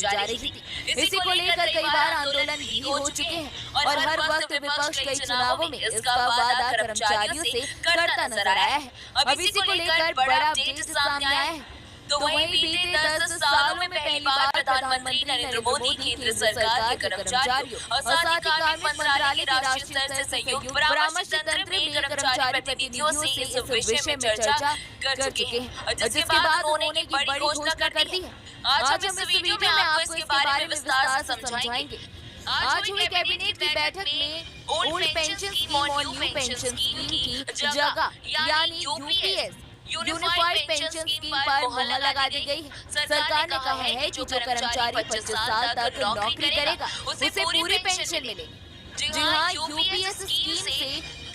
जा रही थी। इसी को लेकर कई बार आंदोलन भी हो चुके हैं और हर वक्त विपक्ष कई चुनावों में इसका वादा कर्मचारियों से करता नजर आया है। अब इसी को लेकर बड़ा अपडेट सामने आया है। तो वहीं बीते 10 सालों में पहली बार प्रधानमंत्री नरेंद्र मोदी केंद्र सरकार के कर्मचारियों और साथ ही कार्मिक मंत्रालय के राष्ट्रीय स्तर से संयुक्त परामर्श तंत्र में कर्मचारी प्रतिनिधियों से इस विषय में चर्चा कर चुके हैं, जिसके बाद उन्होंने की बड़ी घोषणा कर दी है। आज हम इस वीडियो में आपको इसके बारे में विस्तार से समझाएंगे। आज हुई कैबिनेट की बैठक में ओल्ड पेंशन स्कीम और न्यू पेंशन स्कीम की जगह यानी यूपीएस यूनिफाइड पेंशन स्कीम पर मुहर लगा दी गई है। सरकार ने कहा है कि जो कर्मचारी 25 साल तक नौकरी करेगा उसे पूरी पेंशन मिलेगी। जी हाँ, यूपीएस स्कीम से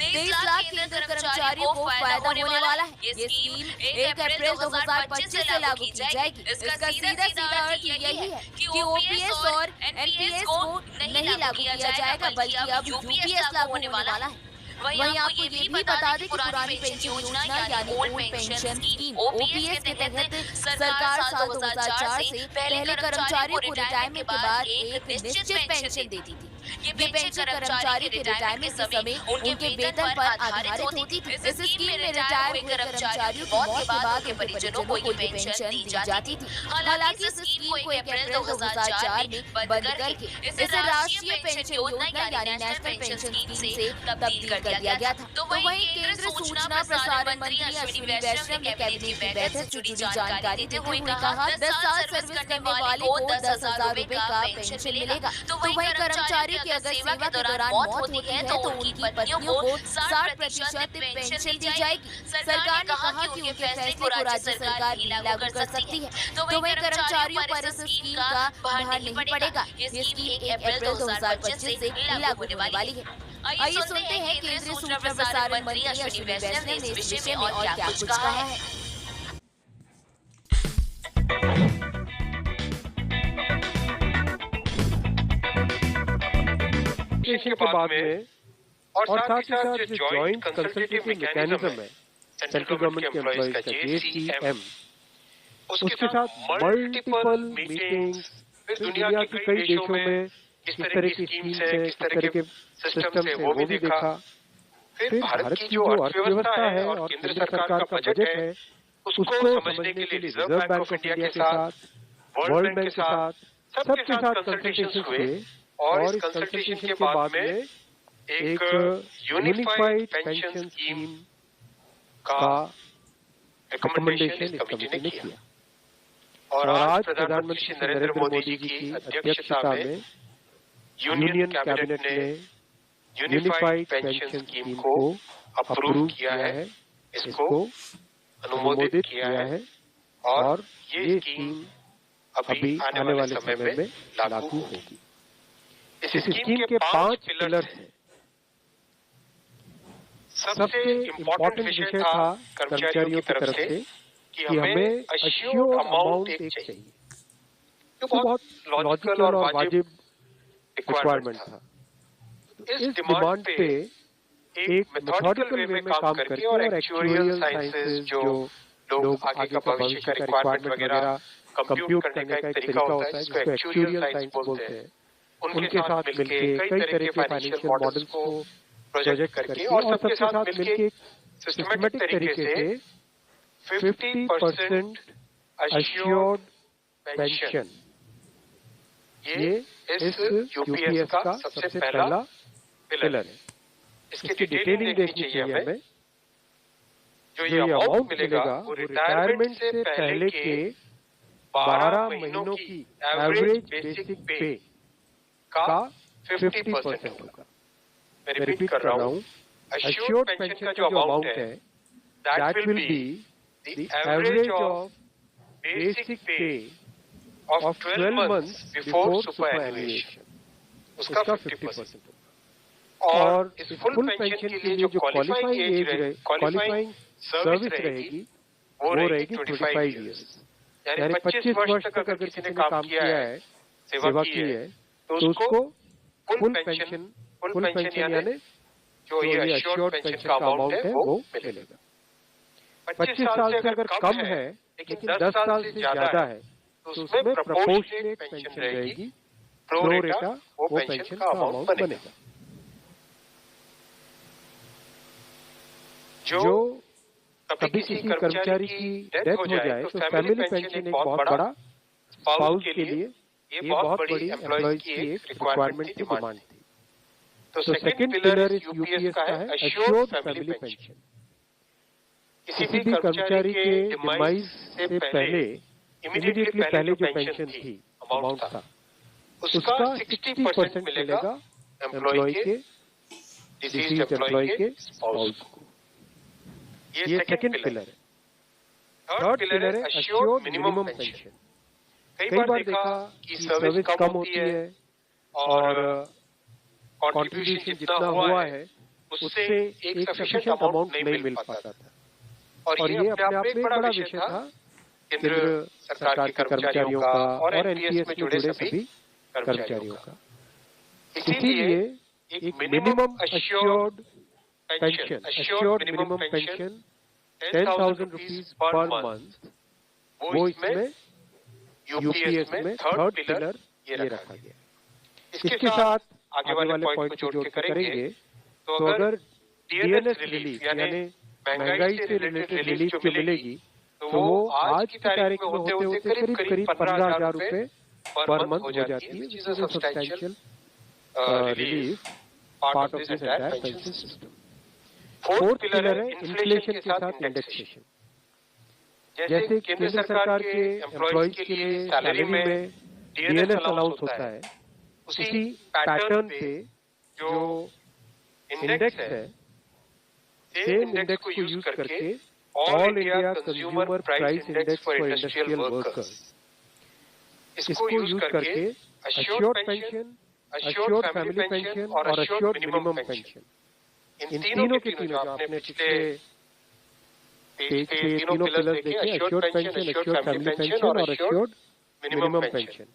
23 लाख केंद्र कर्मचारियों को फायदा होने वाला है। ये स्कीम 1 अप्रैल 2025 से लागू की जाएगी। इसका सीधा अर्थ यही है कि ओपीएस और एनपीएस को नहीं लागू किया जाएगा, बल्कि अब यूपीएस लागू होने वाला है। वहीं आपको ये भी बता दें कि पुरानी पेंशन योजना यानी ओल्ड पेंशन स्कीम ओपीएस के तहत सरकार साल 2004 से पहले कर्मचारियों को रिटायरमेंट के बाद एक निश्चित पेंशन देती थी। ये पेंशन कर्मचारी के रिटायरमेंट के समय उनके वेतन पर आधारित होती थी। इस स्कीम में रिटायर हुए कर्मचारियों की मौत के बाद उनके परिजनों को ये पेंशन दी जाती थी। हालांकि इस स्कीम को 1 अप्रैल 2004 में बंद करके इसे राष्ट्रीय पेंशन योजना यानी नेशनल पेंशन स्कीम से तब्दील कर दिया गया था। तो वहीं केंद्र सूचना प्रसारण मंत्री अश्विनी वैष्णव ने कैबिनेट की बैठक से जुड़ी जानकारी देते हुए कहा 10 साल सर्विस करने वाले को 10,000 रुपए का पेंशन मिलेगा। तो वहीं कर्मचारी की अगर सेवा के दौरान मौत होती है तो उनकी पत्नियों को 60% पेंशन दी जाएगी। सरकार ने कहा कि उनके फैसले को राज्य सरकार भी लागू कर सकती है। तो वहीं कर्मचारियों पर इस स्कीम का भार नहीं पड़ेगा। ये स्कीम 1 अप्रैल 2025 से लागू होने वाली है। आइए सुनते हैं केंद्रीय सूचना प्रसारण मंत्री अश्विनी वैष्णव ने इस विषय में और क्या कुछ कहा है। के बाद में और साथ ही साथ जो जॉइंट कंसल्टेटिव मैकेनिज्म है सेंट्रल गवर्नमेंट के एम्प्लॉइज का JCM, उसके साथ मल्टीपल मीटिंग्स दुनिया के कई देशों में किस तरह की स्कीम्स है, किस तरह के सिस्टम है वो भी देखा। फिर भारत की जो अर्थव्यवस्था है और केंद्र सरकार का बजट है उसको समझने के लिए रिजर्व बैंक ऑफ इंडिया के साथ, वर्ल्ड बैंक के साथ, सबके साथ कंसल्टेशन हुए और इस कंसल्टेशन के बाद में एक यूनिफाइड पेंशन स्कीम का रिकमेंडेशन इस कमेटी ने किया। और आज प्रधानमंत्री नरेंद्र मोदी जी की अध्यक्षता में यूनियन कैबिनेट ने यूनिफाइड पेंशन स्कीम को अप्रूव किया है, इसको अनुमोदित किया है और ये स्कीम अभी आने वाले समय में लागू होगी। इस स्कीम के 5 पिलर्स हैं। सबसे इम्पोर्टेंट विषय था कर्मचारियों की तरफ से कि हमें अश्योर्ड अमाउंट एक चाहिए, जो बहुत लॉजिकल और वाजिब रिक्वायरमेंट था। इस डिमांड पे एक मेथोडिकल वे में काम करके और एक्चुअरियल साइंसेस जो लोग आगे का भविष्य का रिक्वायरमेंट वगैरह कंप्यूट करने का एक तरीका होता है जिसको एक्चुअरियल साइंस बोलते हैं, उनके साथ मिलके कई तरह के फाइनेंशियल मॉडल्स को प्रोजेक्ट करके और सबके साथ मिलके सिस्टमैटिक तरीके से 50% अश्योर्ड पेंशन, ये इस यूपीएस का सबसे पहला पिलर है। इसकी डिटेलिंग देखनी चाहिए हमें। जो ये अमाउंट मिलेगा वो रिटायरमेंट से पहले के 12 महीनों की एवरेज बेसिक पे का 50% होगा। मैं रिपीट कर रहा हूँ, अश्योर्ड पेंशन का जो अमाउंट है that will be the average of basic पे ऑफ 12 months बिफोर सुपरएनुएशन, उसका 50% होगा। और इस फुल पेंशन के लिए जो क्वालिफाइंग एज है, क्वालिफाइंग सर्विस रहेगी वो रहेगी 25 years, यानी 25 वर्ष तक अगर किसी ने काम किया है, सेवा की है, तो उसको फुल पेंशन यानी जो ये अश्योर्ड पेंशन का अमाउंट है वो मिलेगा। 25 साल से अगर कम है लेकिन 10 साल से ज्यादा है तो उसमें प्रोपोर्शनेट पेंशन रहेगी, प्रो रेटा वो पेंशन का अमाउंट बनेगा। जो कभी किसी कर्मचारी की डेथ हो जाए तो फैमिली पेंशन एक बहुत बड़ा स्पाउस के लिए ये बहुत बड़ी एम्प्लॉयज की एक रिक्वायरमेंट थी, डिमांड थी। तो सेकंड पिलर इस यूपीएस का है एश्योर्ड फैमिली पेंशन। किसी भी कर्मचारी के डिमाइज से पहले इमीडिएटली पहले जो पेंशन थी, अमाउंट था, उसका 60% मिलेगा एम्प्लॉय के डिसीज्ड एम्प्लॉय के स्पाउस को। ये सेकंड पिलर है। थर्ड पिलर है एश्योर्ड मिनिमम पेंशन। कई बार देखा कि सर्विस कम होती है और कंट्रीब्यूशन जितना हुआ है उससे एक सफिशिएंट अमाउंट नहीं मिल पाता था, और ये अपने आप में एक बड़ा विषय था केंद्र सरकार के कर्मचारियों का और एनपीएस में जुड़े सभी कर्मचारियों का। इसीलिए एक minimum assured pension, assured minimum pension 10,000 rupees per month, वो इसमें यूपीएस में थर्ड पिलर ये रखा गया। इसके साथ आगे वाले पॉइंट को जोड़ के करेंगे तो अगर डीएनएस रिलीफ यानी महंगाई से रिलेटेड रिलीफ जो मिलेगी तो वो आज की तारीख में होते होते करीब करीब 15,000 रुपए पर मंथ हो जाती है, which is a substantial relief part of this entire pension system. Fourth pillar है इन्फ्लेशन के साथ इंडेक्सेशन। जैसे केंद्र सरकार के एम्प्लॉयज के लिए सैलरी में डीएनएस अलाउंस होता है, उसी पैटर्न पे जो इंडेक्स है, सेम इंडेक्स को यूज करके all India consumer price index for industrial workers, इसको यूज करके assured pension, assured family pension और एश्योर्ड मिनिमम पेंशन, इन तीनों के तीनों जो आपने पिछले पेज पे तीनों पिलर्स देखे, assured pension, assured family pension और एश्योर्ड मिनिमम पेंशन,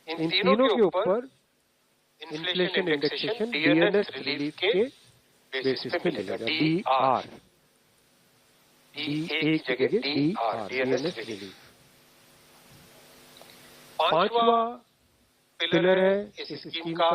इन तीनों के ऊपर इन्फ्लेशन इंडेक्सेशन डीएनएस रिलीफ के बेसिस पे मिलेगा। डीआर, डी एक जगह डीआर, डीएनएस रिलीफ। पांचवा पिलर है इस स्कीम का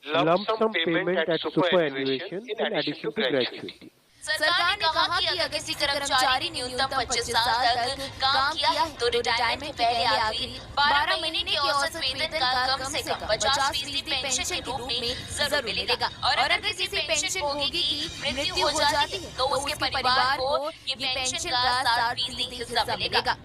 lump sum payment at superannuation in addition to gratuity. सरकार ने कहा कि अगर किसी कर्मचारी न्यूनतम 25 साल तक काम किया है तो रिटायरमेंट पहले आखिरी 12 महीने के औसत वेतन का कम से कम 50% पेंशन के रूप में जरूर मिलेगा। और अगर किसी पेंशन भोगी की मृत्यु हो जाती है तो उसके परिवार को ये पेंशन का 60% हिस्सा मिलेगा।